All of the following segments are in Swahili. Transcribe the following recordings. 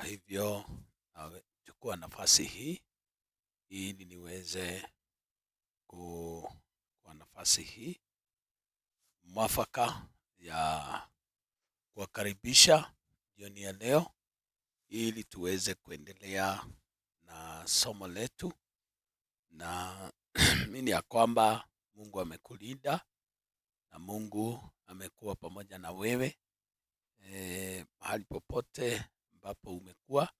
Kwa hivyo chukua nafasi hii ili niweze kwa nafasi hii mwafaka ya kuwakaribisha jioni ya leo ili tuweze kuendelea na somo letu, na mimi ya kwamba Mungu amekulinda na Mungu amekuwa pamoja na wewe mahali popote ambapo umekuwa,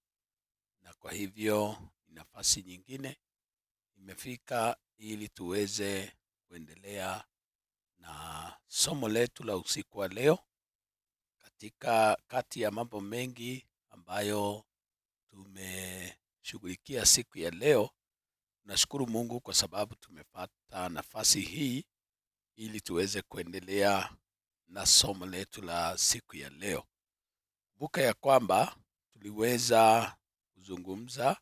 na kwa hivyo nafasi nyingine imefika ili tuweze kuendelea na somo letu la usiku wa leo. Katika kati ya mambo mengi ambayo tumeshughulikia siku ya leo, tunashukuru Mungu kwa sababu tumepata nafasi hii ili tuweze kuendelea na somo letu la siku ya leo. Kumbuka ya kwamba tuliweza kuzungumza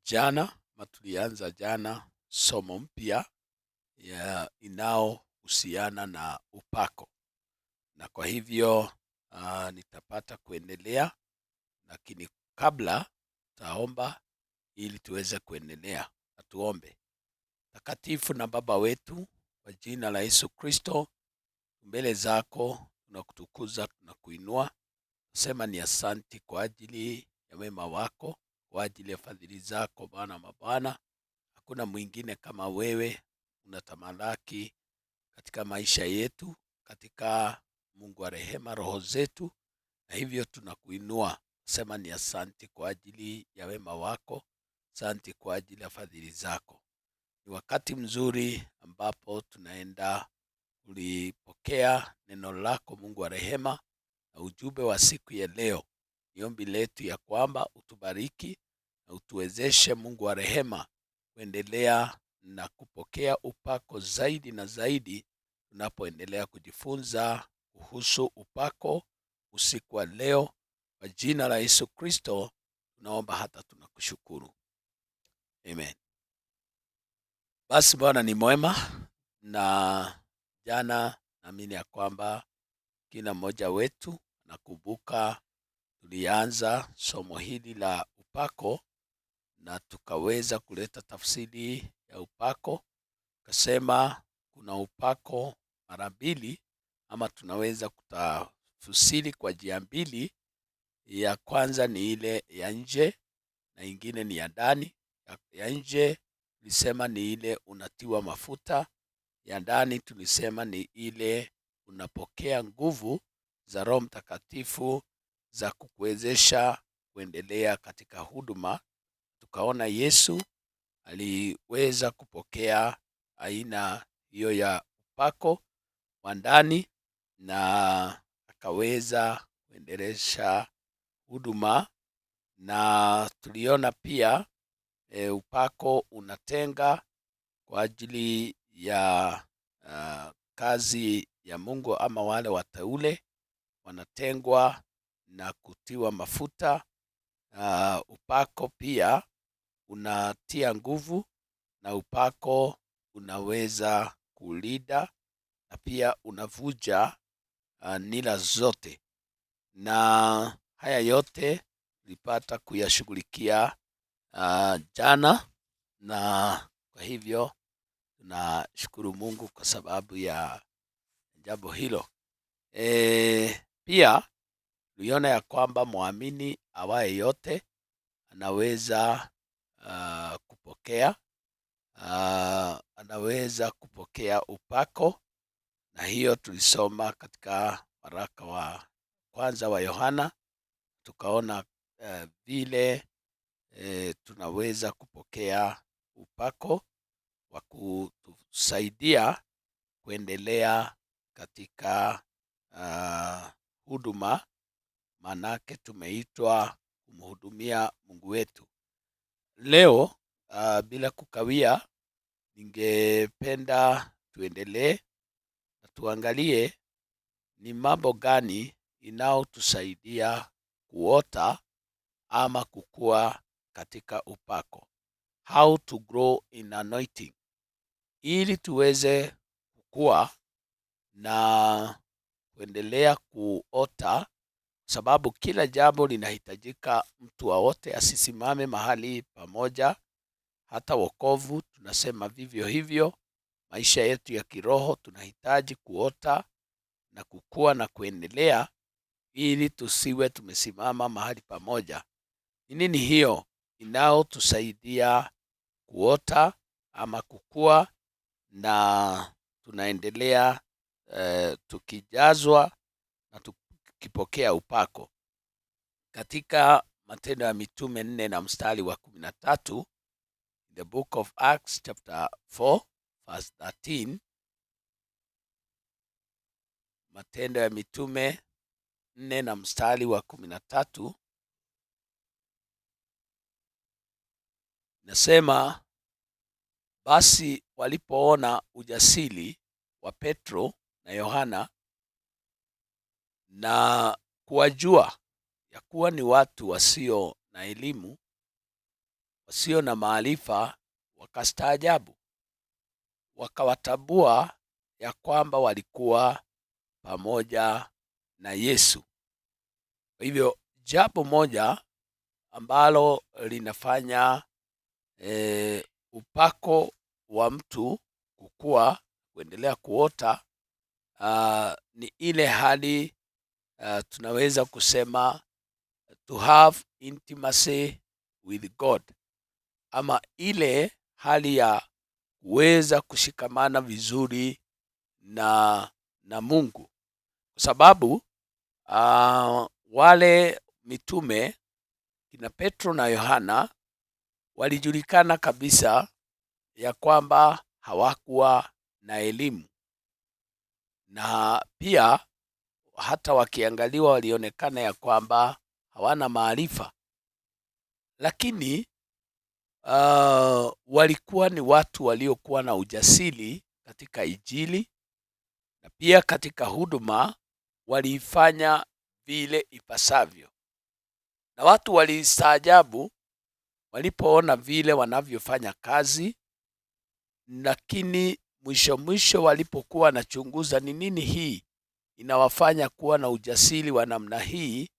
jana, tulianza jana somo mpya inaohusiana na upako, na kwa hivyo nitapata kuendelea, lakini kabla taomba ili tuweze kuendelea. Tuombe. Takatifu na Baba wetu, kwa jina la Yesu Kristo, mbele zako tunakutukuza, tunakuinua, sema ni asanti kwa ajili ya wema wako, kwa ajili ya fadhili zako Bwana mabwana. Hakuna mwingine kama wewe, unatamalaki katika maisha yetu, katika Mungu wa rehema roho zetu, na hivyo tunakuinua, sema ni asanti kwa ajili ya wema wako, asanti kwa ajili ya fadhili zako. Ni wakati mzuri ambapo tunaenda kulipokea neno lako Mungu wa rehema, na ujumbe wa siku ya leo. Ni ombi letu ya kwamba utubariki na utuwezeshe Mungu wa rehema kuendelea na kupokea upako zaidi na zaidi, tunapoendelea kujifunza kuhusu upako usiku wa leo. Kwa jina la Yesu Kristo tunaomba hata tunakushukuru. Amen. Basi Bwana ni mwema, na jana naamini ya kwamba kila mmoja wetu nakumbuka tulianza somo hili la upako, na tukaweza kuleta tafsiri ya upako. Kasema kuna upako mara mbili, ama tunaweza kutafsiri kwa njia mbili. Ya kwanza ni ile ya nje na ingine ni ya ndani. Ya nje tulisema ni ile unatiwa mafuta, ya ndani tulisema ni ile unapokea nguvu za Roho Mtakatifu za kukuwezesha kuendelea katika huduma. Tukaona Yesu aliweza kupokea aina hiyo ya upako wa ndani na akaweza kuendelesha huduma, na tuliona pia upako unatenga kwa ajili ya kazi ya Mungu, ama wale wateule wanatengwa na kutiwa mafuta. Upako pia unatia nguvu, na upako unaweza kulinda, na pia unavuja nila zote, na haya yote tulipata kuyashughulikia jana, na kwa hivyo tunashukuru Mungu kwa sababu ya jambo hilo. Pia tuliona ya kwamba muamini awaye yote anaweza kupokea upako, na hiyo tulisoma katika waraka wa kwanza wa Yohana. Tukaona vile tunaweza kupokea upako wa kutusaidia kuendelea katika huduma, manake tumeitwa kumhudumia Mungu wetu. Leo bila kukawia, ningependa tuendelee na tuangalie ni mambo gani inaotusaidia kuota ama kukua katika upako. How to grow in anointing. Ili tuweze kukua na kuendelea kuota, sababu kila jambo linahitajika mtu wote asisimame mahali pamoja. Hata wokovu tunasema vivyo hivyo. Maisha yetu ya kiroho tunahitaji kuota na kukua na kuendelea, ili tusiwe tumesimama mahali pamoja. Ni nini hiyo inayotusaidia kuota ama kukua na tunaendelea tukijazwa na tukipokea upako? Katika Matendo ya Mitume 4 na mstari wa 13, the book of Acts chapter 4 verse 13, Matendo ya Mitume 4 na mstari wa 13, nasema, basi walipoona ujasiri wa Petro na Yohana na kuwajua ya kuwa ni watu wasio na elimu, wasio na maarifa, wakastaajabu, wakawatambua ya kwamba walikuwa pamoja na Yesu. Kwa hivyo jambo moja ambalo linafanya upako wa mtu kukua, kuendelea kuota, ni ile hali tunaweza kusema to have intimacy with God, ama ile hali ya kuweza kushikamana vizuri na Mungu, kwa sababu wale mitume kina Petro na Yohana walijulikana kabisa ya kwamba hawakuwa na elimu, na pia hata wakiangaliwa walionekana ya kwamba hawana maarifa, lakini walikuwa ni watu waliokuwa na ujasiri katika Injili, na pia katika huduma waliifanya vile ipasavyo, na watu walistaajabu walipoona vile wanavyofanya kazi. Lakini mwisho walipokuwa wanachunguza ni nini hii inawafanya kuwa na ujasiri wa namna hii,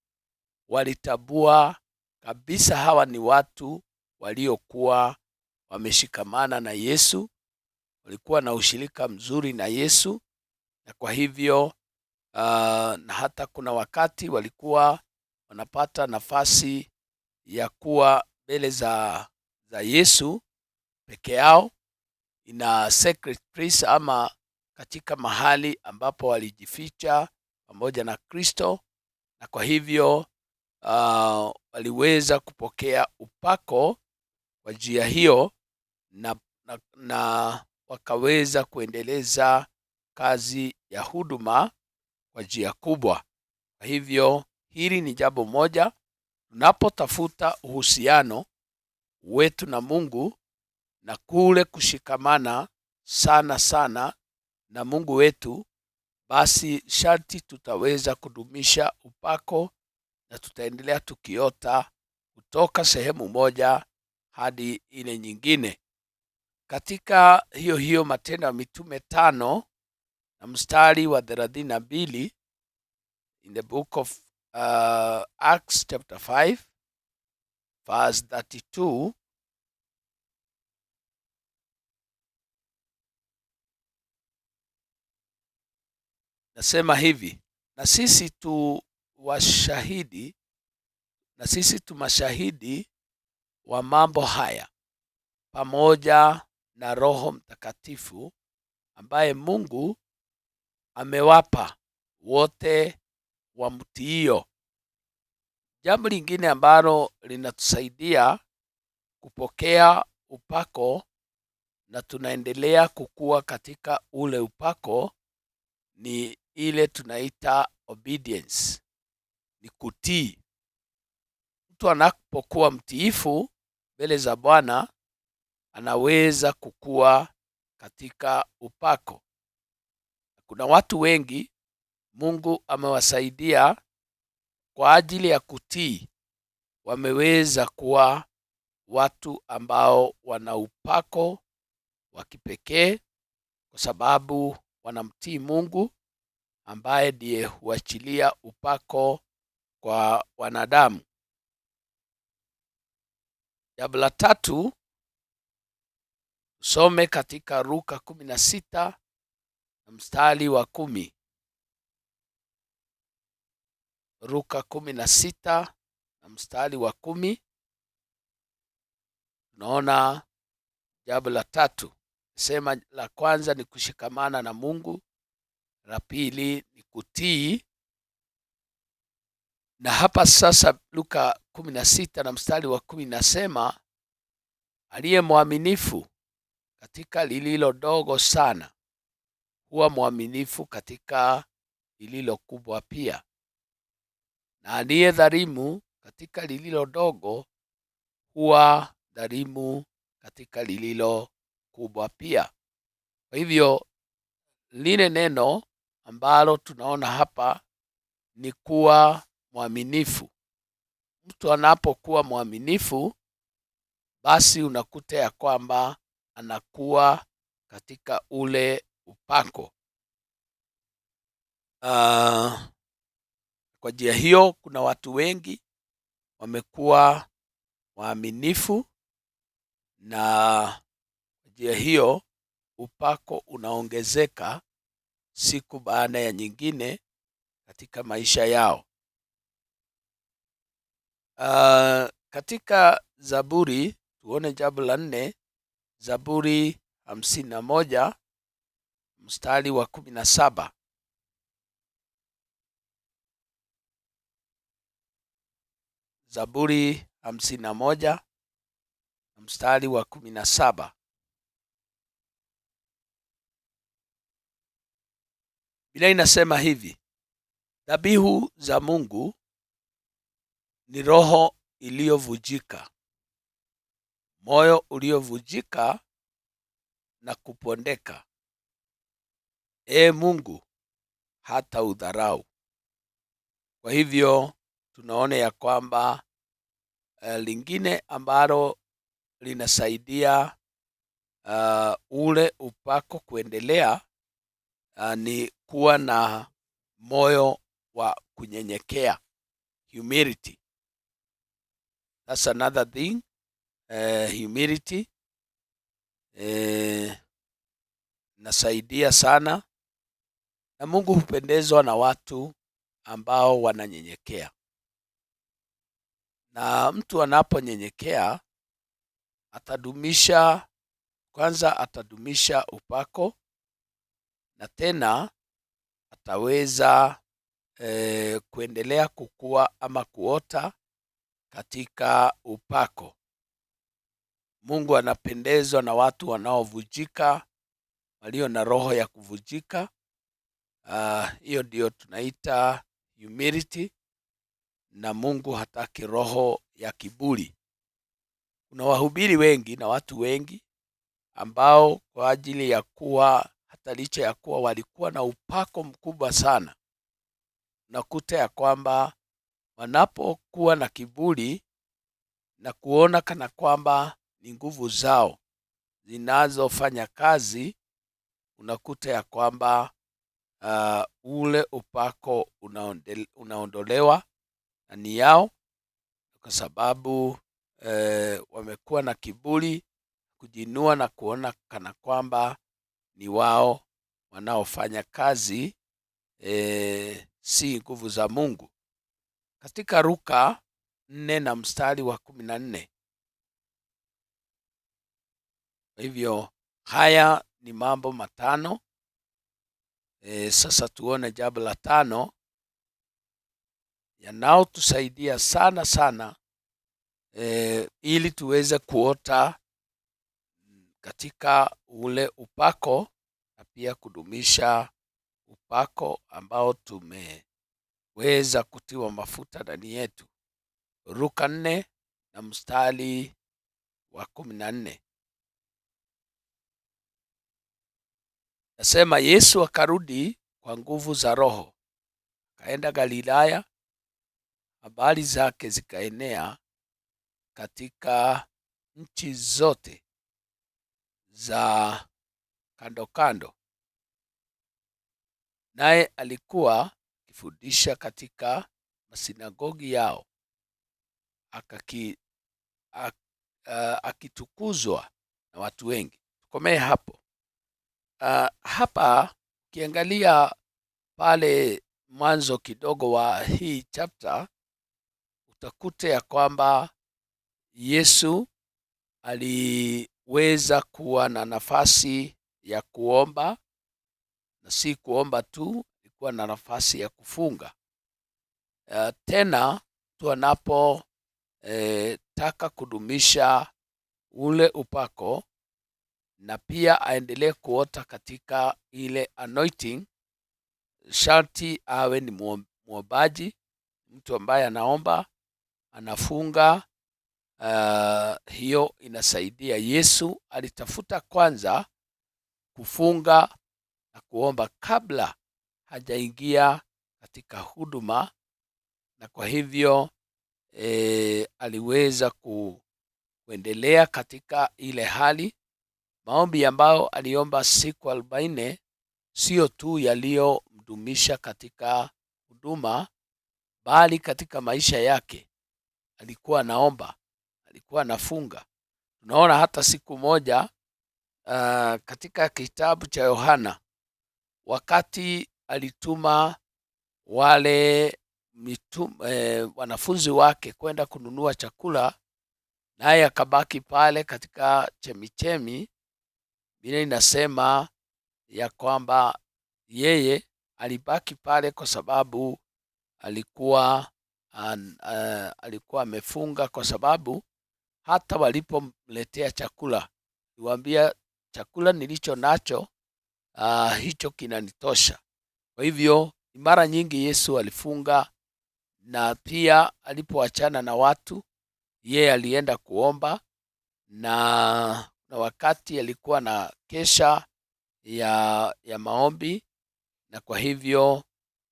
walitambua kabisa hawa ni watu waliokuwa wameshikamana na Yesu, walikuwa na ushirika mzuri na Yesu. Na kwa hivyo na hata kuna wakati walikuwa wanapata nafasi ya kuwa mbele za Yesu peke yao, ina secret place, ama katika mahali ambapo walijificha pamoja na Kristo. Na kwa hivyo waliweza kupokea upako kwa njia hiyo, na wakaweza kuendeleza kazi ya huduma kwa njia kubwa. Kwa hivyo hili ni jambo moja, tunapotafuta uhusiano wetu na Mungu na kule kushikamana sana na Mungu wetu, basi sharti tutaweza kudumisha upako na tutaendelea tukiota kutoka sehemu moja hadi ile nyingine. Katika hiyo Matendo ya Mitume 5 na mstari wa 32, in the book of Acts chapter 5 verse 32, nasema hivi, na sisi tu mashahidi wa mambo haya, pamoja na Roho Mtakatifu ambaye Mungu amewapa wote wamtiio. Jambo lingine ambalo linatusaidia kupokea upako na tunaendelea kukua katika ule upako ni ile tunaita obedience, ni kutii. Mtu anapokuwa mtiifu mbele za Bwana anaweza kukua katika upako. Kuna watu wengi Mungu amewasaidia kwa ajili ya kutii, wameweza kuwa watu ambao wana upako wa kipekee, kwa sababu wanamtii Mungu ambaye ndiye huachilia upako kwa wanadamu. Jambo la tatu, usome katika Luka 16 na mstari wa 10. Luka 16 na mstari wa 10. Tunaona jambo la tatu, sema la kwanza ni kushikamana na Mungu, la pili ni kutii. Na hapa sasa Luka 16 na mstari wa 10 nasema, aliye mwaminifu katika lililo dogo sana huwa mwaminifu katika lililo kubwa pia, na aliye dhalimu katika lililo dogo huwa dhalimu katika lililo kubwa pia. Kwa hivyo lile neno ambalo tunaona hapa ni kuwa mwaminifu. Mtu anapokuwa mwaminifu, basi unakuta ya kwamba anakuwa katika ule upako. Kwa njia hiyo kuna watu wengi wamekuwa waaminifu, na kwa njia hiyo upako unaongezeka siku baada ya nyingine katika maisha yao. Katika Zaburi, tuone jambo la 4, Zaburi 51 mstari wa 17. Zaburi 51 mstari wa 17. Biblia inasema hivi: dhabihu za Mungu ni roho iliyovujika, moyo uliovujika na kupondeka. Mungu hata udharau. Kwa hivyo tunaona ya kwamba lingine ambalo linasaidia ule upako kuendelea ni kuwa na moyo wa kunyenyekea, humility. That's another thing, humility nasaidia sana, na Mungu hupendezwa na watu ambao wananyenyekea. Na mtu anaponyenyekea atadumisha upako, na tena ataweza kuendelea kukua ama kuota katika upako. Mungu anapendezwa na watu wanaovujika, walio na roho ya kuvujika. Hiyo ndio tunaita humility, na Mungu hataki roho ya kiburi. Kuna wahubiri wengi na watu wengi ambao kwa ajili ya kuwa, hata licha ya kuwa walikuwa na upako mkubwa sana, unakuta ya kwamba wanapokuwa na kiburi na kuona kana kwamba ni nguvu zao zinazofanya kazi, unakuta ya kwamba ule upako unaondolewa ndani yao, kwa sababu wamekuwa na kiburi, kujinua na kuona kana kwamba ni wao wanaofanya kazi, si nguvu za Mungu. Katika Luka 4 na mstari wa 14. Kwa hivyo haya ni mambo matano. Sasa tuone jambo la 5 yanayotusaidia sana sana ili tuweze kuota katika ule upako na pia kudumisha upako ambao tumeweza kutiwa mafuta ndani yetu. Luka 4 na mstari wa 14. Nasema, Yesu akarudi kwa nguvu za Roho, akaenda Galilaya, habari zake zikaenea katika nchi zote za kando kando, naye alikuwa akifundisha katika masinagogi yao akitukuzwa na watu wengi. Tukomee hapo. Hapa ukiangalia pale mwanzo kidogo wa hii chapter, utakuta ya kwamba Yesu aliweza kuwa na nafasi ya kuomba, na si kuomba tu, alikuwa na nafasi ya kufunga. Tena mtu anapo taka kudumisha ule upako na pia aendelee kuota katika ile anointing, sharti awe ni muombaji, mtu ambaye anaomba, anafunga. Hiyo inasaidia. Yesu alitafuta kwanza kufunga na kuomba kabla hajaingia katika huduma, na kwa hivyo aliweza kuendelea katika ile hali. Maombi ambayo aliomba siku 40 sio tu yaliyomdumisha katika huduma, bali katika maisha yake alikuwa anaomba, alikuwa anafunga. Tunaona hata siku moja katika kitabu cha Yohana, wakati alituma wale wanafunzi wake kwenda kununua chakula, naye akabaki pale katika chemichemi. Biblia inasema ya kwamba yeye alibaki pale kwa sababu alikuwa amefunga, kwa sababu hata walipomletea chakula aliwaambia, chakula nilicho nacho hicho kinanitosha. Kwa hivyo mara nyingi Yesu alifunga, na pia alipoachana na watu yeye alienda kuomba, na wakati alikuwa na kesha ya maombi, na kwa hivyo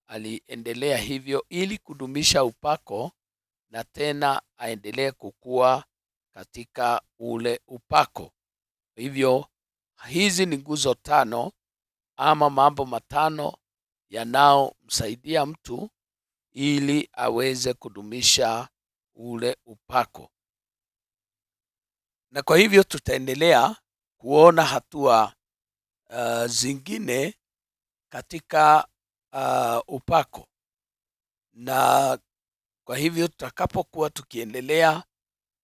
aliendelea hivyo ili kudumisha upako na tena aendelee kukua katika ule upako. Kwa hivyo hizi ni nguzo 5 ama mambo 5 yanaomsaidia mtu ili aweze kudumisha ule upako. Na kwa hivyo tutaendelea kuona hatua zingine katika upako, na kwa hivyo tutakapokuwa tukiendelea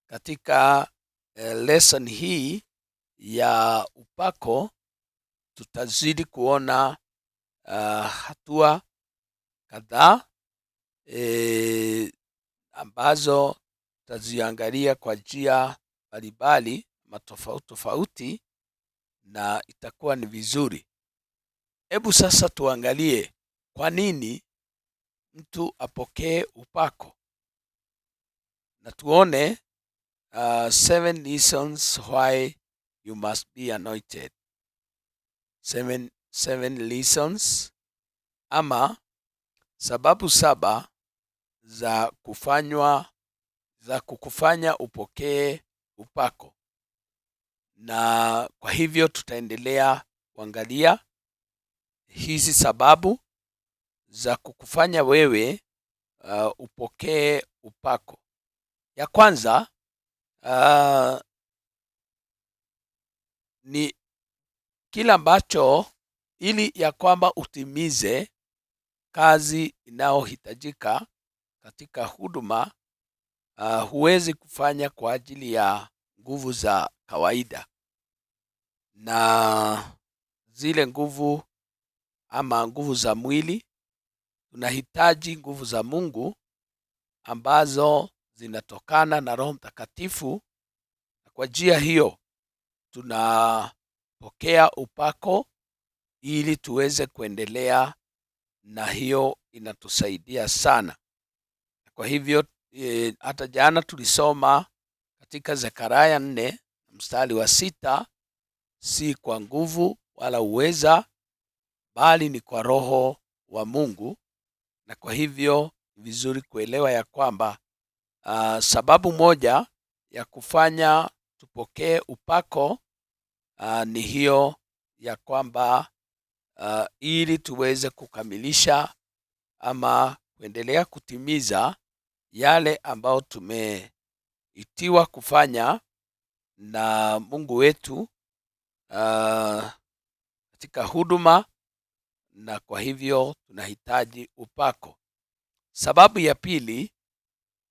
katika lesson hii ya upako, tutazidi kuona hatua kadhaa ambazo tutaziangalia kwa njia mbalimbali matofauti tofauti, na itakuwa ni vizuri. Hebu sasa tuangalie kwa nini mtu apokee upako, na tuone 7 reasons why you must be anointed. 7 reasons ama sababu 7 za kukufanya upokee upako. Na kwa hivyo tutaendelea kuangalia hizi sababu za kukufanya wewe upokee upako. Ya kwanza ni kila ambacho, ili ya kwamba utimize kazi inayohitajika katika huduma, huwezi kufanya kwa ajili ya nguvu za kawaida, na zile nguvu ama nguvu za mwili. Tunahitaji nguvu za Mungu ambazo zinatokana na Roho Mtakatifu, na kwa njia hiyo tunapokea upako ili tuweze kuendelea, na hiyo inatusaidia sana. Kwa hivyo hata jana tulisoma katika Zekaria 4 mstari wa 6, si kwa nguvu wala uweza, bali ni kwa Roho wa Mungu. Na kwa hivyo ni vizuri kuelewa ya kwamba sababu moja ya kufanya tupokee upako ni hiyo ya kwamba ili tuweze kukamilisha ama kuendelea kutimiza yale ambao tumeitiwa kufanya na Mungu wetu katika huduma, na kwa hivyo tunahitaji upako. Sababu ya pili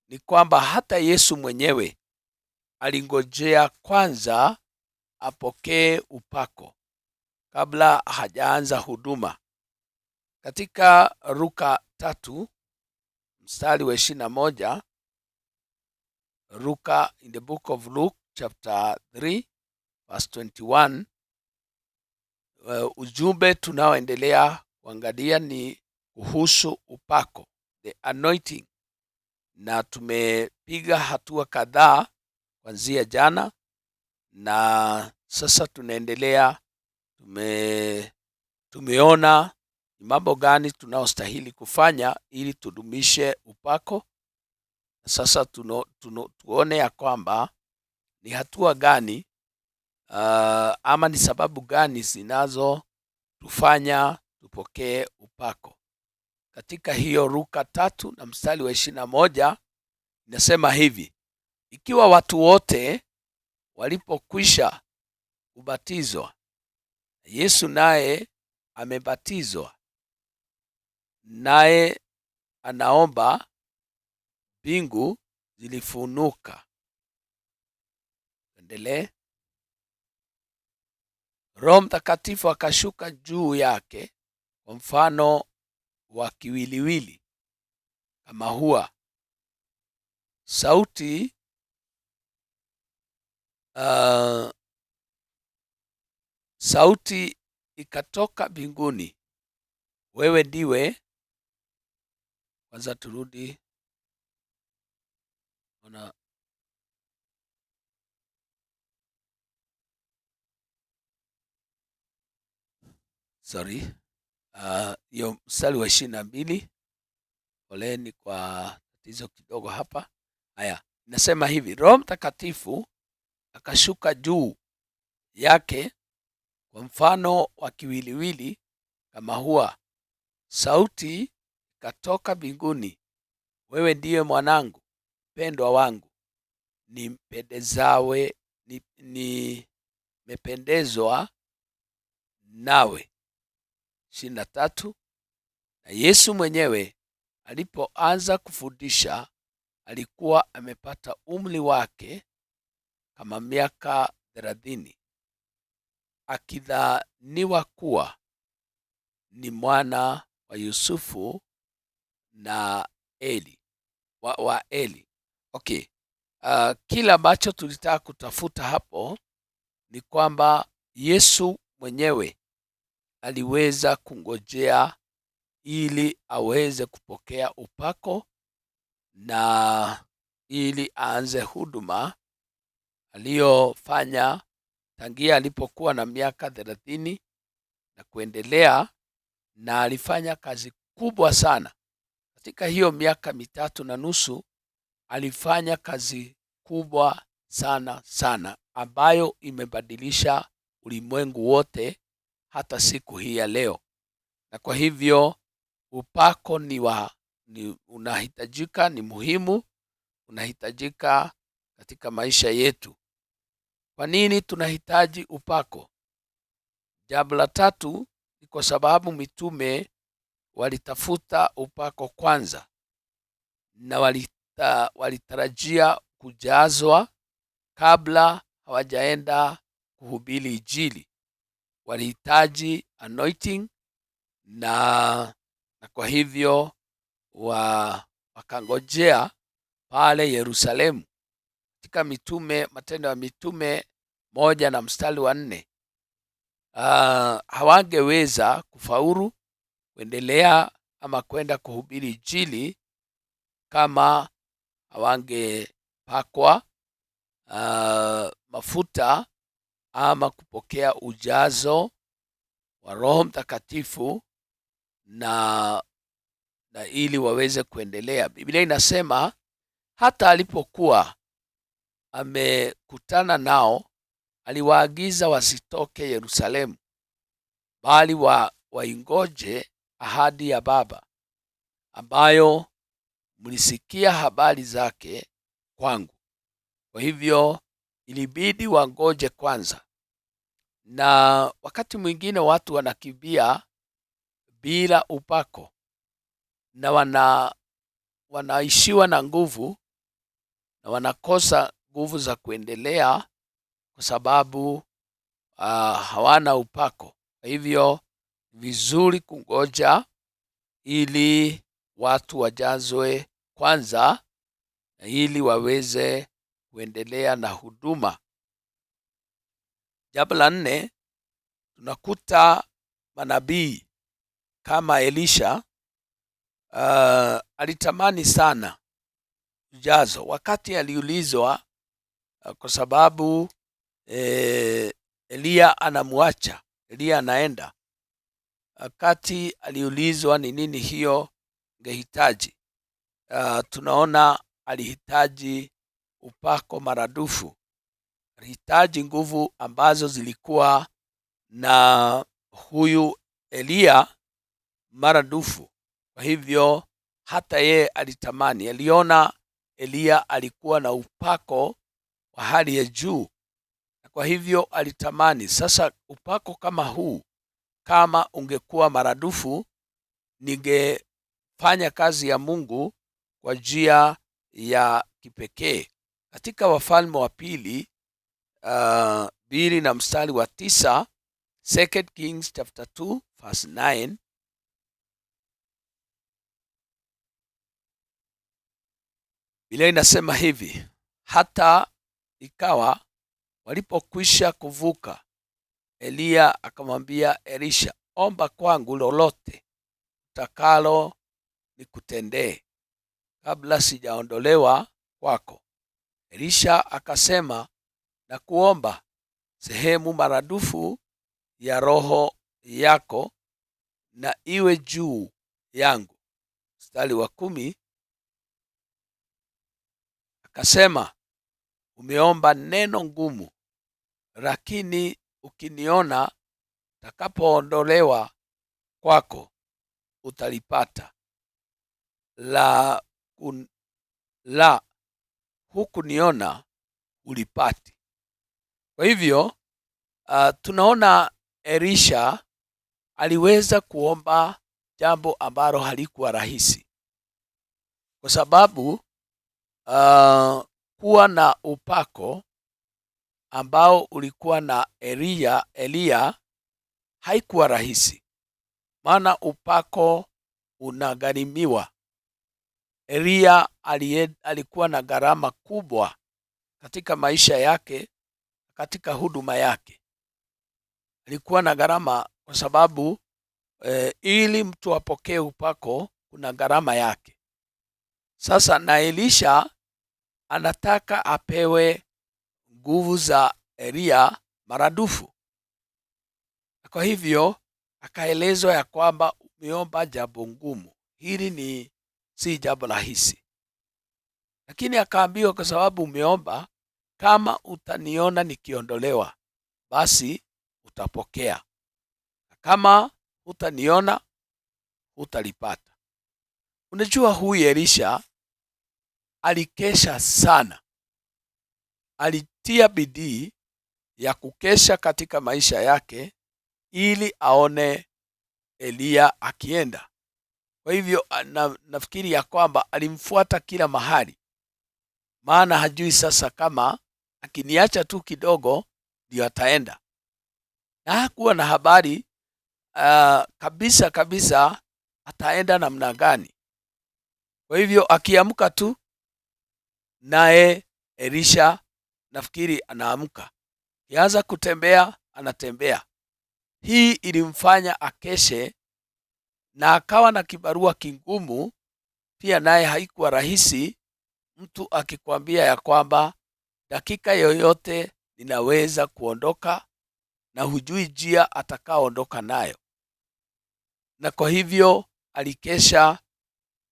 ni kwamba hata Yesu mwenyewe alingojea kwanza apokee upako kabla hajaanza huduma. Katika Luka 3 mstari wa 21, Luka, in the book of Luke chapter 3 verse 21, ujumbe tunaoendelea kuangalia ni kuhusu upako, the anointing, na tumepiga hatua kadhaa kuanzia jana, na sasa tunaendelea. Tumeona ni mambo gani tunaostahili kufanya ili tudumishe upako. Sasa tuone ya kwamba ni hatua gani ama ni sababu gani zinazotufanya tupokee upako. Katika hiyo Luka 3 na mstari wa 21 inasema hivi: ikiwa watu wote walipokwisha kubatizwa, Yesu naye amebatizwa, naye anaomba, mbingu zilifunuka. Endelee. Roho Mtakatifu akashuka juu yake kwa mfano wa kiwiliwili kama hua. Sauti ikatoka mbinguni, wewe ndiwe. Kwanza turudi. Hiyo mstari wa 22. Poleni kwa tatizo kidogo hapa. Haya, nasema hivi: Roho Mtakatifu akashuka juu yake kwa mfano wa kiwiliwili kama hua. Sauti ikatoka mbinguni, wewe ndiye mwanangu mpendwa wangu, nimependezwa nawe. 23. Na Yesu mwenyewe alipoanza kufundisha alikuwa amepata umri wake kama miaka 30, akidhaniwa kuwa ni mwana wa Yusufu na Eli wa Eli. Okay. Kila ambacho tulitaka kutafuta hapo ni kwamba Yesu mwenyewe aliweza kungojea ili aweze kupokea upako na ili aanze huduma aliyofanya tangia alipokuwa na miaka 30 na kuendelea, na alifanya kazi kubwa sana. Katika hiyo miaka 3.5 alifanya kazi kubwa sana ambayo imebadilisha ulimwengu wote hata siku hii ya leo. Na kwa hivyo upako unahitajika, ni muhimu, unahitajika katika maisha yetu. Kwa nini tunahitaji upako? Jambo la 3 ni kwa sababu mitume walitafuta upako kwanza, na walitarajia kujazwa kabla hawajaenda kuhubiri Injili. Walihitaji anointing na kwa hivyo wakangojea pale Yerusalemu. Katika Matendo ya Mitume 1 na mstari wa 4, hawangeweza kufaulu kuendelea ama kwenda kuhubiri Injili kama hawangepakwa mafuta ama kupokea ujazo wa Roho Mtakatifu na ili waweze kuendelea. Biblia inasema hata alipokuwa amekutana nao, aliwaagiza wasitoke Yerusalemu, bali waingoje ahadi ya Baba ambayo mlisikia habari zake kwangu. Kwa hivyo ilibidi wangoje kwanza. Na wakati mwingine watu wanakimbia bila upako na wanaishiwa na nguvu na wanakosa nguvu za kuendelea kwa sababu hawana upako. Kwa hivyo vizuri kungoja ili watu wajazwe kwanza na ili waweze kuendelea na huduma. Jambo la 4, tunakuta manabii kama Elisha alitamani sana ujazo. Wakati aliulizwa kwa sababu Elia anamwacha, Elia anaenda. Wakati aliulizwa ni nini hiyo angehitaji, tunaona alihitaji upako maradufu. Alihitaji nguvu ambazo zilikuwa na huyu Elia maradufu. Kwa hivyo hata yeye alitamani, aliona Elia alikuwa na upako wa hali ya juu, na kwa hivyo alitamani, sasa upako kama huu kama ungekuwa maradufu, ningefanya kazi ya Mungu kwa njia ya kipekee. Katika Wafalme wa Pili 2 na mstari wa 9, 2 Kings chapter 2 verse 9, Biblia inasema hivi: hata ikawa walipokwisha kuvuka, Elia akamwambia Elisha, omba kwangu lolote utakalo nikutendee kabla sijaondolewa kwako. Elisha akasema, na kuomba sehemu maradufu ya roho yako na iwe juu yangu. Mstari wa 10, akasema, umeomba neno ngumu, lakini ukiniona takapoondolewa kwako utalipata. La hukuniona ulipati. Kwa hivyo tunaona Elisha aliweza kuomba jambo ambalo halikuwa rahisi, kwa sababu kuwa na upako ambao ulikuwa na Elia haikuwa rahisi, maana upako unagharimiwa. Elia alikuwa na gharama kubwa katika maisha yake, katika huduma yake. Alikuwa na gharama kwa sababu ili mtu apokee upako kuna gharama yake. Sasa na Elisha anataka apewe nguvu za Elia maradufu. Kwa hivyo akaelezwa ya kwamba umeomba jambo ngumu, hili si jambo rahisi. Lakini akaambiwa, kwa sababu umeomba, kama utaniona nikiondolewa, basi utapokea. Kama utaniona, utalipata. Unajua, huyu Elisha alikesha sana. Alitia bidii ya kukesha katika maisha yake ili aone Elia akienda. Kwa hivyo nafikiri ya kwamba alimfuata kila mahali, maana hajui sasa kama akiniacha tu kidogo ndio ataenda. Na hakuwa na habari kabisa ataenda namna gani. Kwa hivyo akiamka tu, naye Elisha nafikiri anaamka, kianza kutembea, anatembea. Hii ilimfanya akeshe na akawa na kibarua kingumu pia, naye haikuwa rahisi. Mtu akikwambia ya kwamba dakika yoyote ninaweza kuondoka na hujui njia atakaoondoka nayo. Na kwa hivyo alikesha,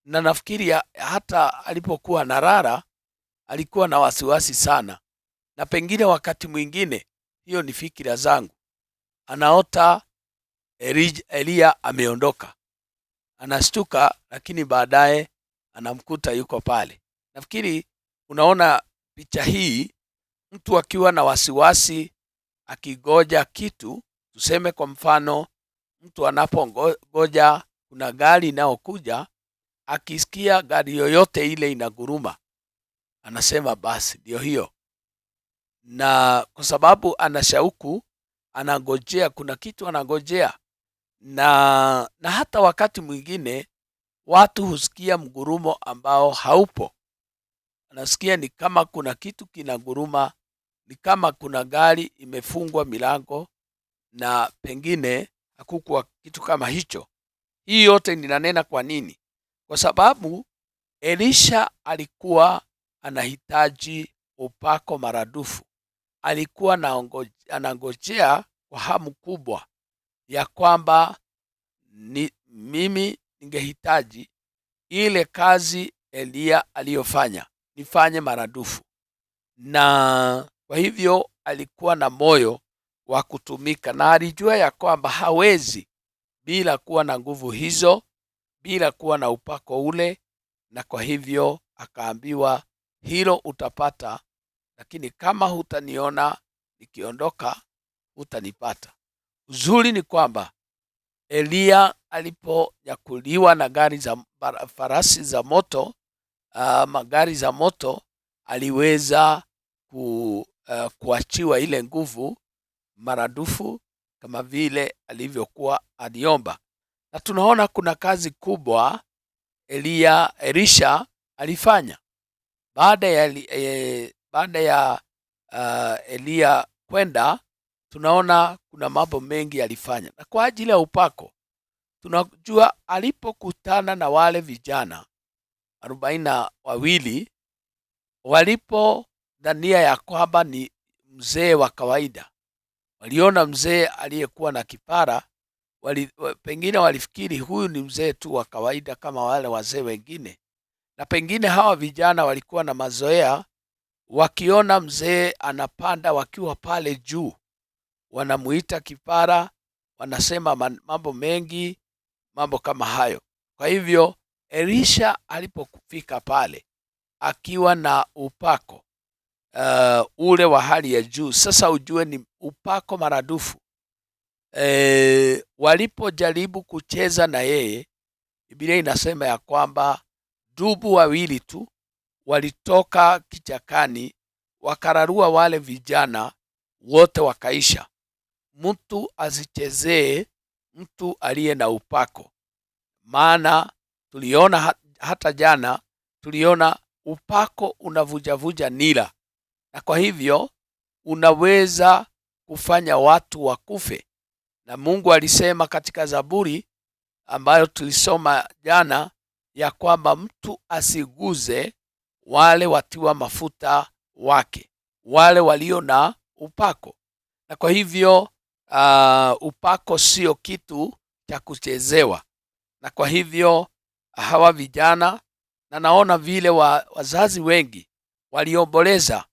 na nafikiri hata alipokuwa analala alikuwa na wasiwasi sana. Na pengine wakati mwingine, hiyo ni fikira zangu, anaota Elia ameondoka, Anastuka, lakini baadaye anamkuta yuko pale. Nafikiri unaona picha hii, mtu akiwa na wasiwasi akigoja kitu. Tuseme kwa mfano, mtu anapongoja kuna gari inayokuja, akisikia gari yoyote ile inaguruma, anasema basi ndio hiyo. Na kwa sababu ana shauku, anangojea, kuna kitu anangojea. Na hata wakati mwingine watu husikia mgurumo ambao haupo. Anasikia ni kama kuna kitu kinaguruma, ni kama kuna gari imefungwa milango, na pengine hakukuwa kitu kama hicho. Hii yote ninanena kwa nini? Kwa sababu Elisha alikuwa anahitaji upako maradufu. Alikuwa anangojea kwa hamu kubwa ya kwamba mimi ningehitaji ile kazi Elia aliyofanya nifanye maradufu. Na kwa hivyo alikuwa na moyo wa kutumika, na alijua ya kwamba hawezi bila kuwa na nguvu hizo, bila kuwa na upako ule. Na kwa hivyo akaambiwa, hilo utapata, lakini kama hutaniona nikiondoka, hutanipata. Uzuri ni kwamba Elia aliponyakuliwa na gari za farasi za moto, magari za moto, aliweza kuachiwa ile nguvu maradufu kama vile alivyokuwa aliomba. Na tunaona kuna kazi kubwa Elisha alifanya baada ya Elia kwenda. Tunaona kuna mambo mengi alifanya, na kwa ajili ya upako tunajua alipokutana na wale vijana 42 walipodhania ya kwamba ni mzee wa kawaida, waliona mzee aliyekuwa na kipara, pengine walifikiri huyu ni mzee tu wa kawaida kama wale wazee wengine. Na pengine hawa vijana walikuwa na mazoea, wakiona mzee anapanda wakiwa pale juu, wanamuita kipara, wanasema mambo mengi, mambo kama hayo. Kwa hivyo Elisha alipofika pale akiwa na upako ule wa hali ya juu, sasa ujue ni upako maradufu. Walipojaribu kucheza na yeye, Biblia inasema ya kwamba dubu 2 tu walitoka kichakani, wakararua wale vijana wote, wakaisha. Mtu asichezee mtu aliye na upako, maana tuliona hata jana, tuliona upako unavujavuja nira, na kwa hivyo unaweza kufanya watu wakufe. Na Mungu alisema katika Zaburi ambayo tulisoma jana ya kwamba mtu asiguze wale watiwa mafuta wake, wale walio na upako. Na kwa hivyo upako sio kitu cha kuchezewa. Na kwa hivyo hawa vijana, na naona vile wazazi wengi waliomboleza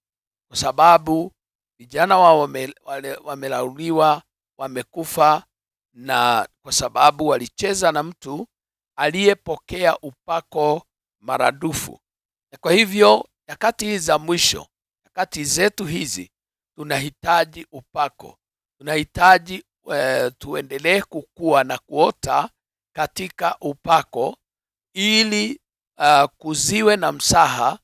kwa sababu vijana wao wamelauliwa, wamekufa, na kwa sababu walicheza na mtu aliyepokea upako maradufu. Na kwa hivyo nyakati hizi za mwisho, nyakati zetu hizi, tunahitaji upako. Tunahitaji tuendelee kukua na kuota katika upako, ili kuziwe na msaha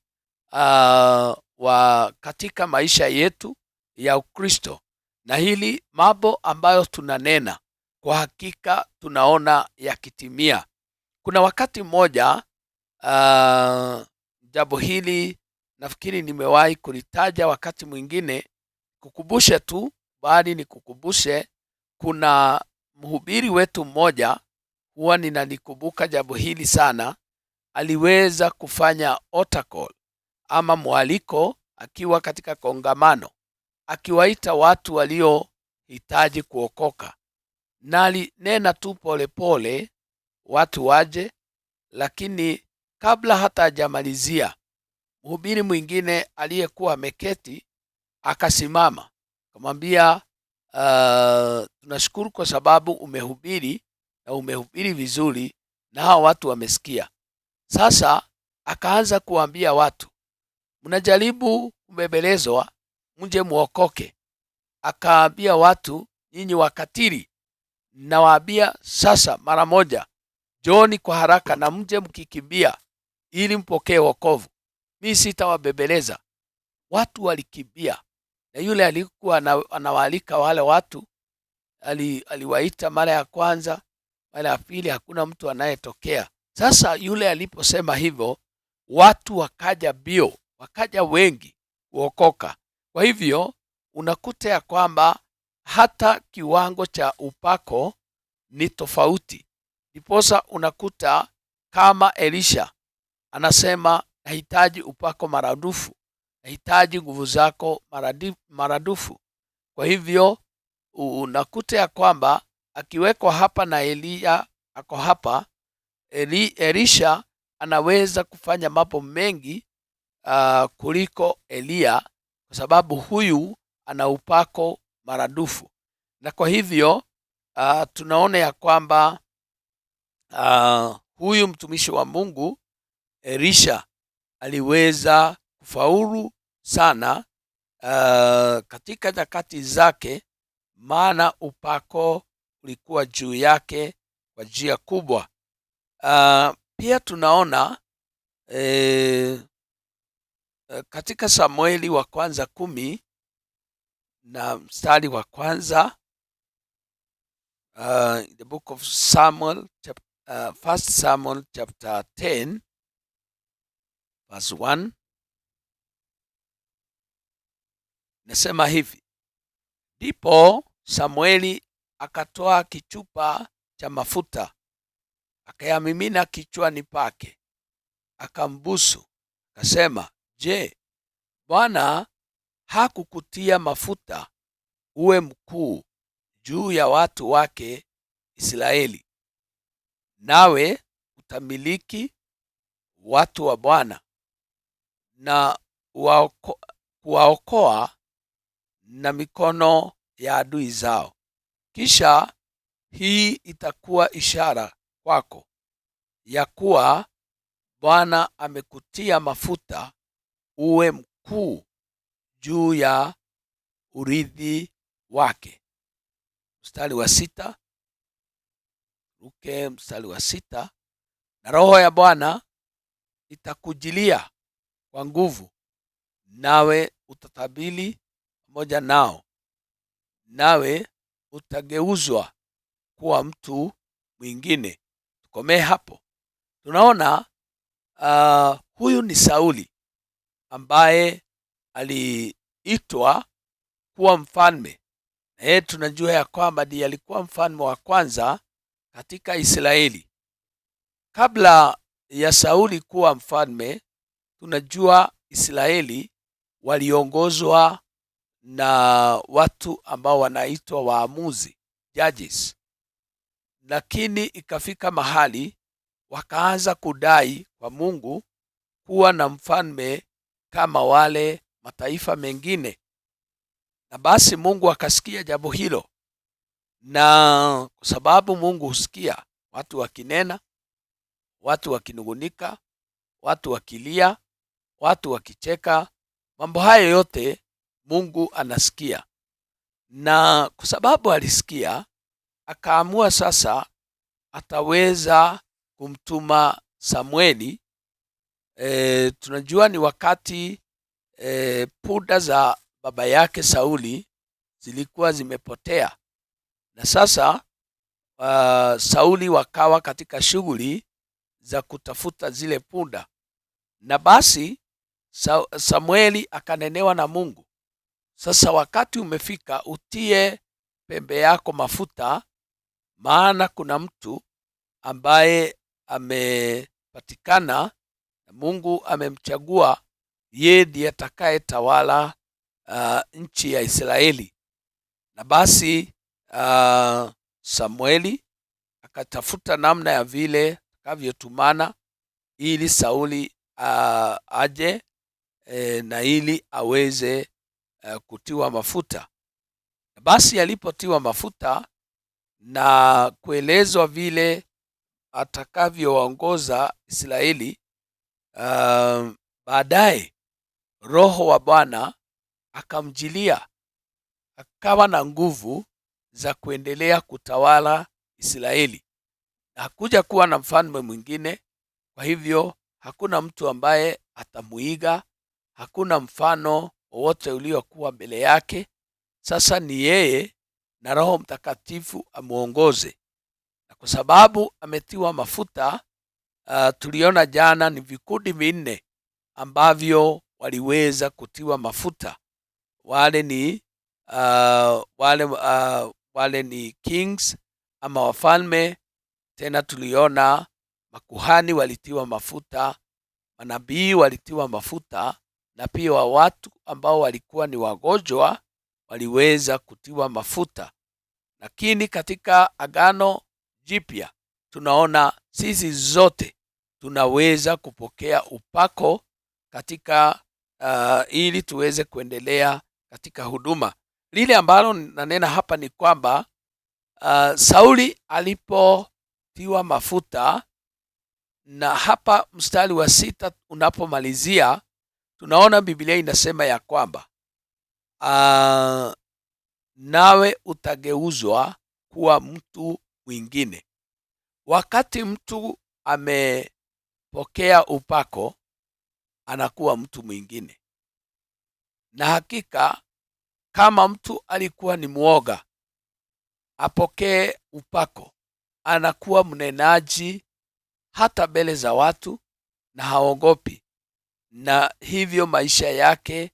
wa katika maisha yetu ya Ukristo. Na hili mambo ambayo tunanena kwa hakika tunaona yakitimia. Kuna wakati mmoja, jambo hili nafikiri nimewahi kulitaja wakati mwingine, kukumbushe tu, bali nikukumbushe. Kuna mhubiri wetu mmoja, huwa ninalikumbuka jambo hili sana, aliweza kufanya altar call ama mwaliko, akiwa katika kongamano, akiwaita watu waliohitaji kuokoka, na alinena tu polepole watu waje. Lakini kabla hata hajamalizia, mhubiri mwingine aliyekuwa ameketi akasimama, akamwambia, tunashukuru kwa sababu umehubiri na umehubiri vizuri, na hao watu wamesikia. Sasa akaanza kuambia watu, mnajaribu kubembelezwa mje muokoke. Akaambia watu, nyinyi wakatili, nawaambia sasa mara moja, njooni kwa haraka na mje mkikimbia ili mpokee wokovu. Mimi sitawabembeleza. Watu walikimbia, na yule alikuwa anawaalika wale watu, aliwaita mara ya kwanza, mara ya pili, hakuna mtu anayetokea. Sasa yule aliposema hivyo, watu wakaja bio, wakaja wengi kuokoka. Kwa hivyo unakuta ya kwamba hata kiwango cha upako ni tofauti. Ndiposa unakuta kama Elisha anasema, nahitaji upako maradufu, nahitaji nguvu zako maradufu. Kwa hivyo unakuta ya kwamba akiwekwa hapa na Elia ako hapa, Elisha anaweza kufanya mambo mengi kuliko Elia, kwa sababu huyu ana upako maradufu. Na kwa hivyo tunaona ya kwamba huyu mtumishi wa Mungu Elisha aliweza kufaulu sana katika nyakati zake, maana upako ulikuwa juu yake kwa njia kubwa. Pia tunaona katika Samueli wa kwanza 10 na mstari wa kwanza, the book of Samuel, First Samuel chapter 10 verse 1, nasema hivi: ndipo Samueli akatoa kichupa cha mafuta, akayamimina kichwani pake, akambusu, akasema, je, Bwana hakukutia mafuta uwe mkuu juu ya watu wake Israeli? Nawe utamiliki watu wa Bwana na kuwaokoa na mikono ya adui zao. Kisha hii itakuwa ishara kwako ya kuwa Bwana amekutia mafuta uwe mkuu juu ya urithi wake. Mstari wa 6, mstari wa 6, na Roho ya Bwana itakujilia kwa nguvu, nawe utatabiri pamoja nao, nawe utageuzwa kuwa mtu mwingine. Tukomee hapo. Tunaona huyu ni Sauli ambaye aliitwa kuwa mfalme, na yeye tunajua ya kwamba ndiye alikuwa mfalme wa kwanza katika Israeli. Kabla ya Sauli kuwa mfalme, tunajua Israeli waliongozwa na watu ambao wanaitwa waamuzi, judges. Lakini ikafika mahali wakaanza kudai kwa Mungu kuwa na mfalme kama wale mataifa mengine, na basi Mungu akasikia jambo hilo. Na kwa sababu Mungu husikia watu wakinena, watu wakinungunika, watu wakilia, watu wakicheka, mambo hayo yote Mungu anasikia. Na kwa sababu alisikia, akaamua sasa ataweza kumtuma Samueli. Tunajua ni wakati punda za baba yake Sauli zilikuwa zimepotea, na sasa Sauli wakawa katika shughuli za kutafuta zile punda. Na basi Samueli akanenewa na Mungu, sasa wakati umefika utie pembe yako mafuta, maana kuna mtu ambaye amepatikana na Mungu amemchagua, yeye ndiye atakayetawala nchi ya Israeli. Na basi Samueli akatafuta namna ya vile akavyotumana ili Sauli aje na ili aweze kutiwa mafuta. Basi alipotiwa mafuta na kuelezwa vile atakavyowaongoza Israeli, baadaye Roho wa Bwana akamjilia, akawa na nguvu za kuendelea kutawala Israeli. Hakuja kuwa na mfalme mwingine, kwa hivyo hakuna mtu ambaye atamuiga, hakuna mfano wowote uliokuwa mbele yake. Sasa ni yeye na Roho Mtakatifu amuongoze, na kwa sababu ametiwa mafuta, tuliona jana ni vikundi vinne ambavyo waliweza kutiwa mafuta. Wale ni kings ama wafalme. Tena tuliona makuhani walitiwa mafuta, manabii walitiwa mafuta, na pia watu ambao walikuwa ni wagonjwa waliweza kutiwa mafuta. Lakini katika Agano Jipya tunaona sisi zote tunaweza kupokea upako katika ili tuweze kuendelea katika huduma. Lile ambalo nanena hapa ni kwamba Sauli alipotiwa mafuta, na hapa mstari wa 6 unapomalizia tunaona Biblia inasema ya kwamba nawe utageuzwa kuwa mtu mwingine. Wakati mtu amepokea upako, anakuwa mtu mwingine. Na hakika kama mtu alikuwa ni mwoga, apokee upako, anakuwa mnenaji hata mbele za watu na haogopi, na hivyo maisha yake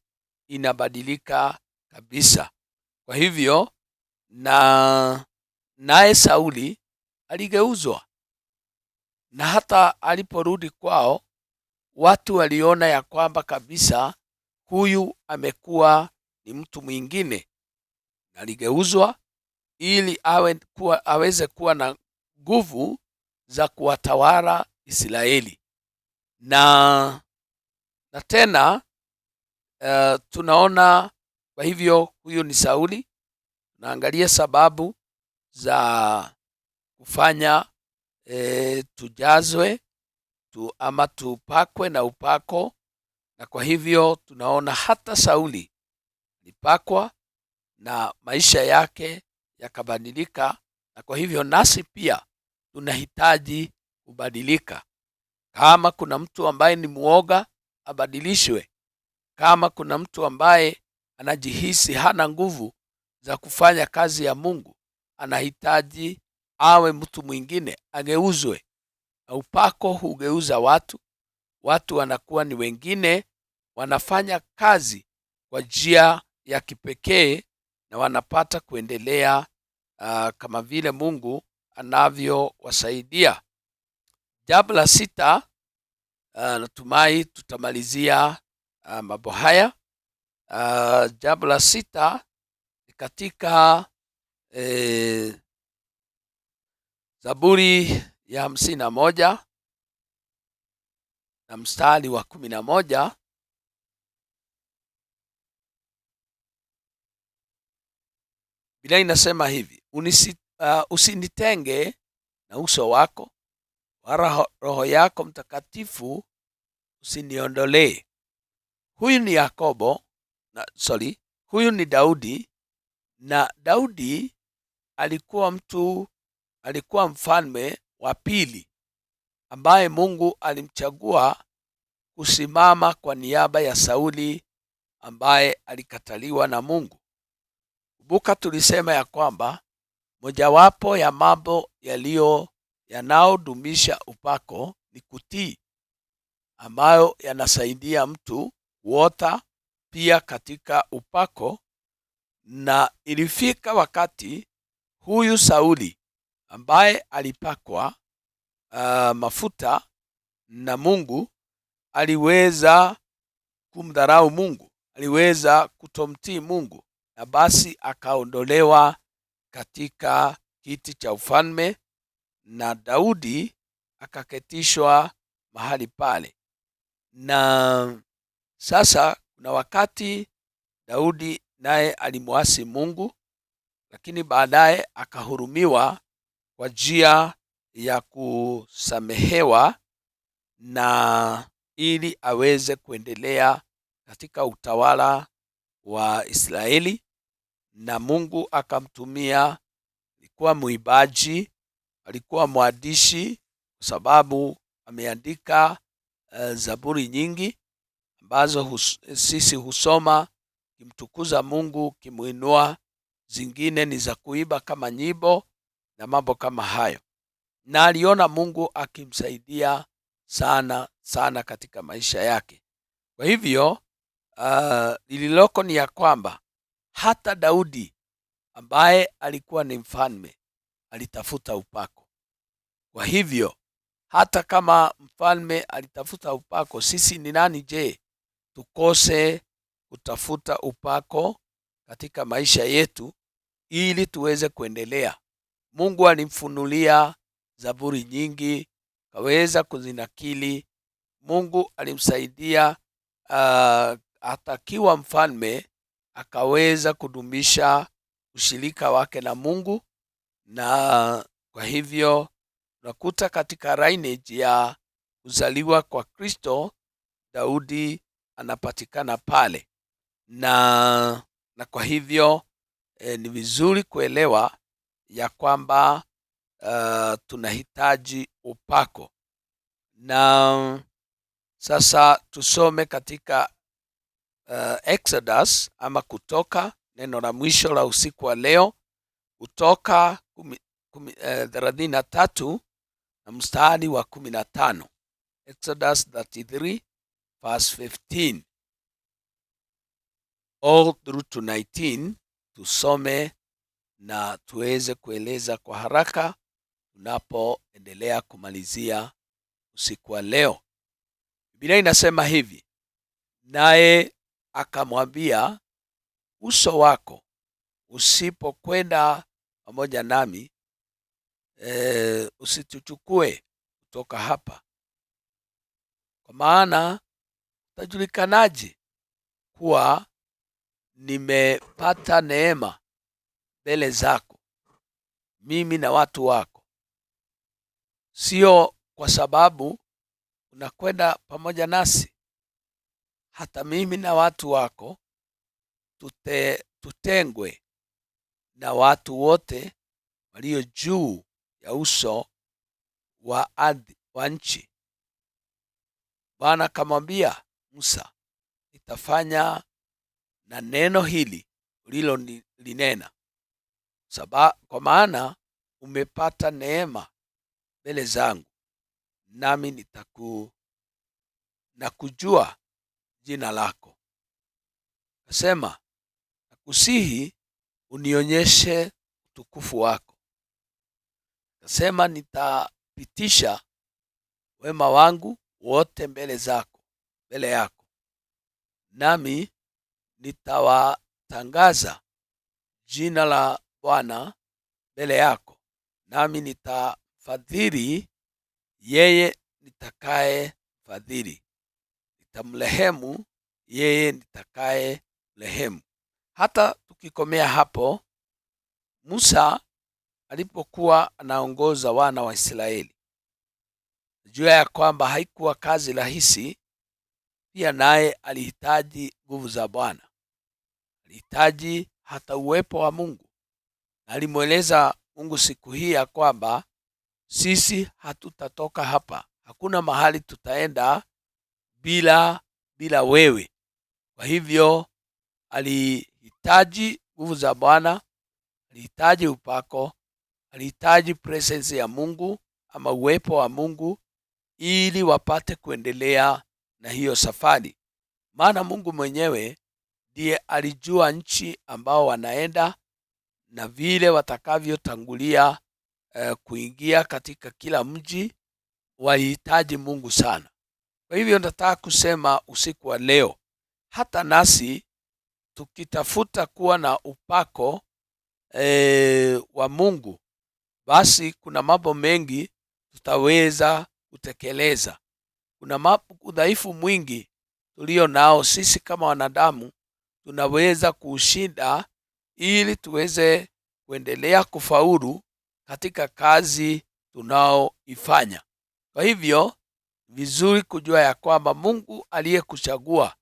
inabadilika kabisa. Kwa hivyo naye Sauli aligeuzwa, na hata aliporudi kwao watu waliona ya kwamba kabisa huyu amekuwa ni mtu mwingine. Aligeuzwa ili aweze kuwa na nguvu za kuwatawala Israeli. Na tena tunaona, kwa hivyo huyu ni Sauli. Naangalia sababu za kufanya tujazwe ama tupakwe na upako. Na kwa hivyo tunaona hata Sauli alipakwa na maisha yake yakabadilika, na kwa hivyo nasi pia tunahitaji kubadilika. Kama kuna mtu ambaye ni muoga, abadilishwe. Kama kuna mtu ambaye anajihisi hana nguvu za kufanya kazi ya Mungu, anahitaji awe mtu mwingine, ageuzwe. Na upako hugeuza watu wanakuwa ni wengine, wanafanya kazi kwa njia ya kipekee na wanapata kuendelea kama vile Mungu anavyowasaidia. Jambo la 6, natumai tutamalizia mambo haya. Jambo la 6 ni katika Zaburi ya 51 na mstari wa 11. Biblia inasema hivi: usinitenge na uso wako, wala Roho yako Mtakatifu usiniondolee. Huyu ni Daudi, na Daudi alikuwa mfalme wa pili ambaye Mungu alimchagua kusimama kwa niaba ya Sauli ambaye alikataliwa na Mungu. Kumbuka tulisema ya kwamba mojawapo ya mambo yanayodumisha upako ni kutii, ambayo yanasaidia mtu kuota pia katika upako. Na ilifika wakati huyu Sauli ambaye alipakwa mafuta na Mungu aliweza kumdharau Mungu, aliweza kutomtii Mungu, na basi akaondolewa katika kiti cha ufalme na Daudi akaketishwa mahali pale. Na sasa kuna wakati Daudi naye alimwasi Mungu, lakini baadaye akahurumiwa kwa njia ya kusamehewa na ili aweze kuendelea katika utawala wa Israeli. Na Mungu akamtumia. Alikuwa mwimbaji, alikuwa mwandishi, kwa sababu ameandika zaburi nyingi ambazo sisi husoma kimtukuza Mungu, kimuinua. Zingine ni za kuimba kama nyimbo na mambo kama hayo, na aliona Mungu akimsaidia sana sana katika maisha yake. Kwa hivyo lililoko ni ya kwamba hata Daudi ambaye alikuwa ni mfalme alitafuta upako. Kwa hivyo hata kama mfalme alitafuta upako, sisi ni nani je tukose kutafuta upako katika maisha yetu ili tuweze kuendelea? Mungu alimfunulia zaburi nyingi, kaweza kuzinakili. Mungu alimsaidia hata akiwa mfalme akaweza kudumisha ushirika wake na Mungu. Na kwa hivyo tunakuta katika lineage ya kuzaliwa kwa Kristo, Daudi anapatikana pale, na kwa hivyo ni vizuri kuelewa ya kwamba tunahitaji upako. Na sasa tusome katika Exodus ama Kutoka, neno la mwisho la usiku wa leo, Kutoka 33 na mstari wa 15. Exodus 33 verse 15 all through to 19. Tusome na tuweze kueleza kwa haraka tunapoendelea kumalizia usiku wa leo. Biblia inasema hivi: naye akamwambia, uso wako usipokwenda pamoja nami, usituchukue kutoka hapa, kwa maana utajulikanaje kuwa nimepata neema mbele zako, mimi na watu wako? Sio kwa sababu unakwenda pamoja nasi, hata mimi na watu wako tutengwe na watu wote walio juu ya uso wa ardhi wa nchi. Bwana akamwambia Musa, nitafanya na neno hili ulilolinena, kwa maana umepata neema mbele zangu, nami nakujua jina lako. Nasema, nakusihi unionyeshe utukufu wako. Nasema, nitapitisha wema wangu wote mbele yako, nami nitawatangaza jina la Bwana mbele yako, nami nitafadhili yeye nitakaye fadhili, nitamrehemu yeye nitakaye rehemu. Hata tukikomea hapo, Musa alipokuwa anaongoza wana wa Israeli, jua ya kwamba haikuwa kazi rahisi. Pia naye alihitaji nguvu za Bwana, alihitaji hata uwepo wa Mungu. Na alimweleza Mungu siku hii ya kwamba sisi hatutatoka hapa, hakuna mahali tutaenda bila wewe. Kwa hivyo alihitaji nguvu za Bwana, alihitaji upako, alihitaji presence ya Mungu ama uwepo wa Mungu ili wapate kuendelea na hiyo safari. Maana Mungu mwenyewe ndiye alijua nchi ambao wanaenda na vile watakavyotangulia kuingia katika kila mji. Walihitaji Mungu sana. Kwa hivyo nataka kusema usiku wa leo, hata nasi tukitafuta kuwa na upako wa Mungu, basi kuna mambo mengi tutaweza kutekeleza. Kuna udhaifu mwingi tulio nao sisi kama wanadamu, tunaweza kuushinda ili tuweze kuendelea kufaulu katika kazi tunaoifanya. Kwa hivyo vizuri kujua ya kwamba Mungu aliyekuchagua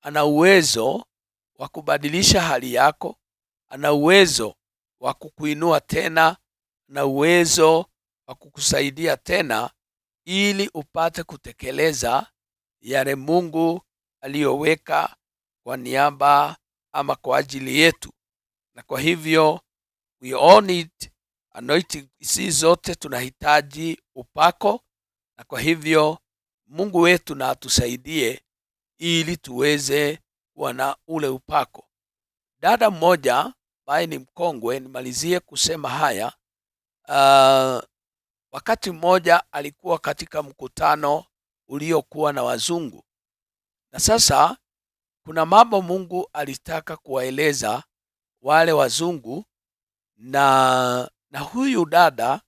ana uwezo wa kubadilisha hali yako, ana uwezo wa kukuinua tena, ana uwezo wa kukusaidia tena ili upate kutekeleza yale Mungu aliyoweka kwa niaba ama kwa ajili yetu. Na kwa hivyo we all need anointing. Sisi zote tunahitaji upako, na kwa hivyo Mungu wetu na atusaidie ili tuweze kuwa na ule upako. Dada mmoja ambaye ni mkongwe, nimalizie kusema haya. Wakati mmoja alikuwa katika mkutano uliokuwa na wazungu, na sasa kuna mambo Mungu alitaka kuwaeleza wale wazungu, na huyu dada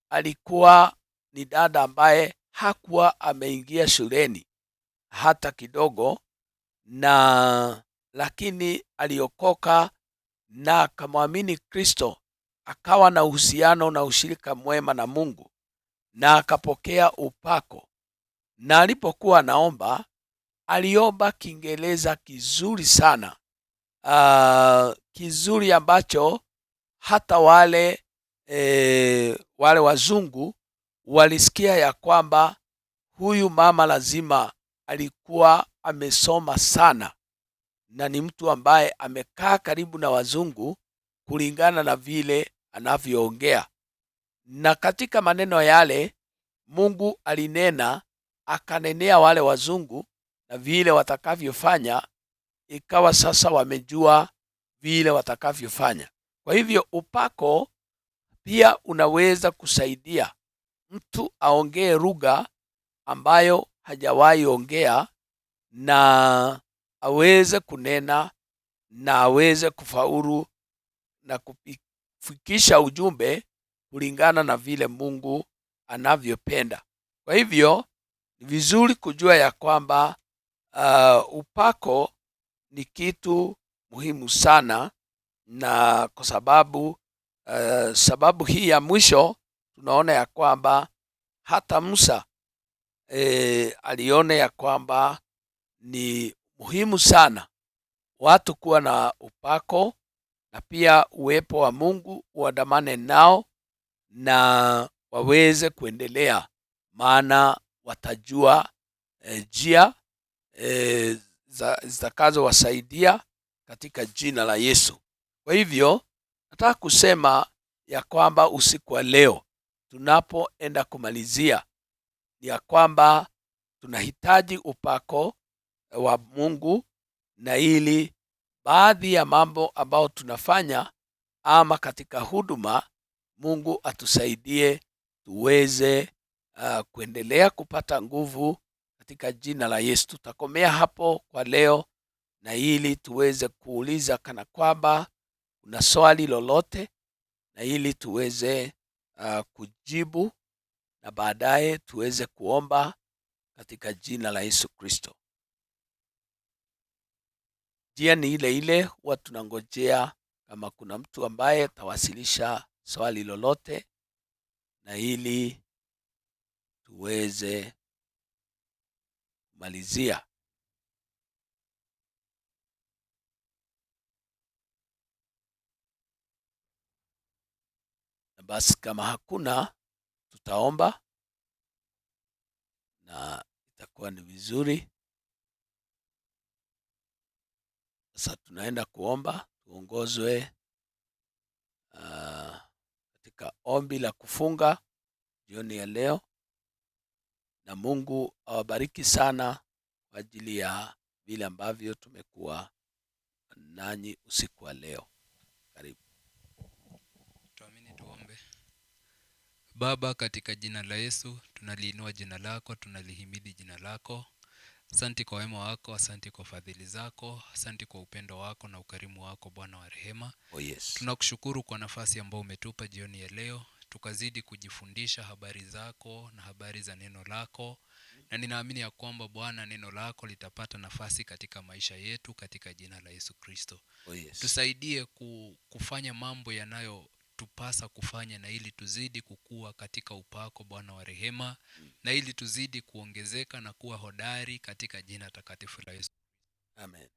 alikuwa ni dada ambaye hakuwa ameingia shuleni hata kidogo, na lakini aliokoka na akamwamini Kristo, akawa na uhusiano na ushirika mwema na Mungu, na akapokea upako. Na alipokuwa naomba, aliomba Kiingereza kizuri sana, kizuri ambacho hata wale wazungu walisikia ya kwamba huyu mama lazima alikuwa amesoma sana na ni mtu ambaye amekaa karibu na wazungu kulingana na vile anavyoongea. Na katika maneno yale Mungu alinena, akanenea wale wazungu na vile watakavyofanya, ikawa sasa wamejua vile watakavyofanya. Kwa hivyo upako pia unaweza kusaidia mtu aongee lugha ambayo hajawahi ongea, na aweze kunena na aweze kufaulu na kufikisha ujumbe kulingana na vile Mungu anavyopenda. Kwa hivyo ni vizuri kujua ya kwamba upako ni kitu muhimu sana, na kwa sababu hii ya mwisho tunaona ya kwamba hata Musa aliona ya kwamba ni muhimu sana watu kuwa na upako, na pia uwepo wa Mungu uandamane nao na waweze kuendelea, maana watajua njia zitakazowasaidia katika jina la Yesu. Kwa hivyo nataka kusema ya kwamba usiku wa leo tunapoenda kumalizia, ni ya kwamba tunahitaji upako wa Mungu, na ili baadhi ya mambo ambayo tunafanya ama katika huduma, Mungu atusaidie tuweze kuendelea kupata nguvu katika jina la Yesu. Tutakomea hapo kwa leo, na ili tuweze kuuliza kana kwamba una swali lolote, na ili tuweze kujibu, na baadaye tuweze kuomba katika jina la Yesu Kristo. Njia ni ile ile, huwa tunangojea kama kuna mtu ambaye atawasilisha swali lolote, na ili tuweze kumalizia. Na basi kama hakuna, tutaomba na itakuwa ni vizuri. Sasa tunaenda kuomba, tuongozwe katika ombi la kufunga jioni ya leo, na Mungu awabariki sana kwa ajili ya vile ambavyo tumekuwa nanyi usiku wa leo. Karibu. Tuamini tuombe. Baba, katika jina la Yesu tunaliinua jina lako, tunalihimidi jina lako. Asante kwa wema wako, asante kwa fadhili zako, asante kwa upendo wako na ukarimu wako, Bwana wa rehema. Oh yes. Tunakushukuru kwa nafasi ambayo umetupa jioni ya leo, tukazidi kujifundisha habari zako na habari za neno lako. Na ninaamini ya kwamba Bwana, neno lako litapata nafasi katika maisha yetu katika jina la Yesu Kristo. Oh yes. Tusaidie kufanya mambo tupasa kufanya, na ili tuzidi kukua katika upako, Bwana wa rehema, na ili tuzidi kuongezeka na kuwa hodari katika jina takatifu la Yesu. Amen.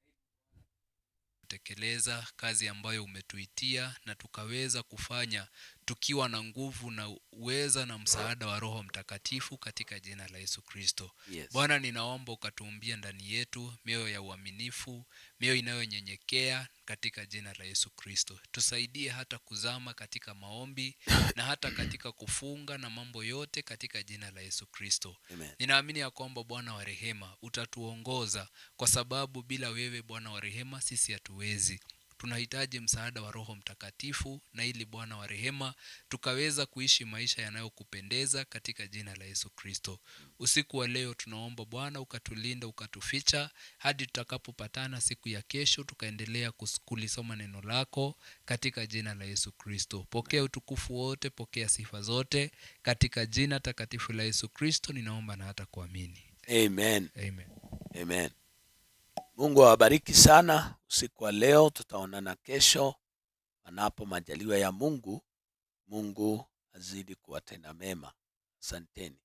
Kutekeleza kazi ambayo umetuitia na tukaweza kufanya tukiwa na nguvu na uweza na msaada wa Roho Mtakatifu katika jina la Yesu Kristo. Yes. Bwana, ninaomba ukatuumbie ndani yetu mioyo ya uaminifu, mioyo inayonyenyekea katika jina la Yesu Kristo. Tusaidie hata kuzama katika maombi na hata katika kufunga na mambo yote katika jina la Yesu Kristo. Amen. Ninaamini ya kwamba Bwana wa rehema utatuongoza, kwa sababu bila wewe Bwana wa rehema sisi hatuwezi. Tunahitaji msaada wa Roho Mtakatifu, na ili Bwana wa rehema tukaweza kuishi maisha yanayokupendeza katika jina la Yesu Kristo. Usiku wa leo tunaomba Bwana ukatulinda, ukatuficha hadi tutakapopatana siku ya kesho, tukaendelea kulisoma neno lako katika jina la Yesu Kristo. Pokea utukufu wote, pokea sifa zote katika jina takatifu la Yesu Kristo ninaomba na hata kuamini. Amen. Amen. Amen. Mungu awabariki sana usiku wa leo. Tutaonana kesho panapo majaliwa ya Mungu. Mungu azidi kuwatenda mema. Asanteni.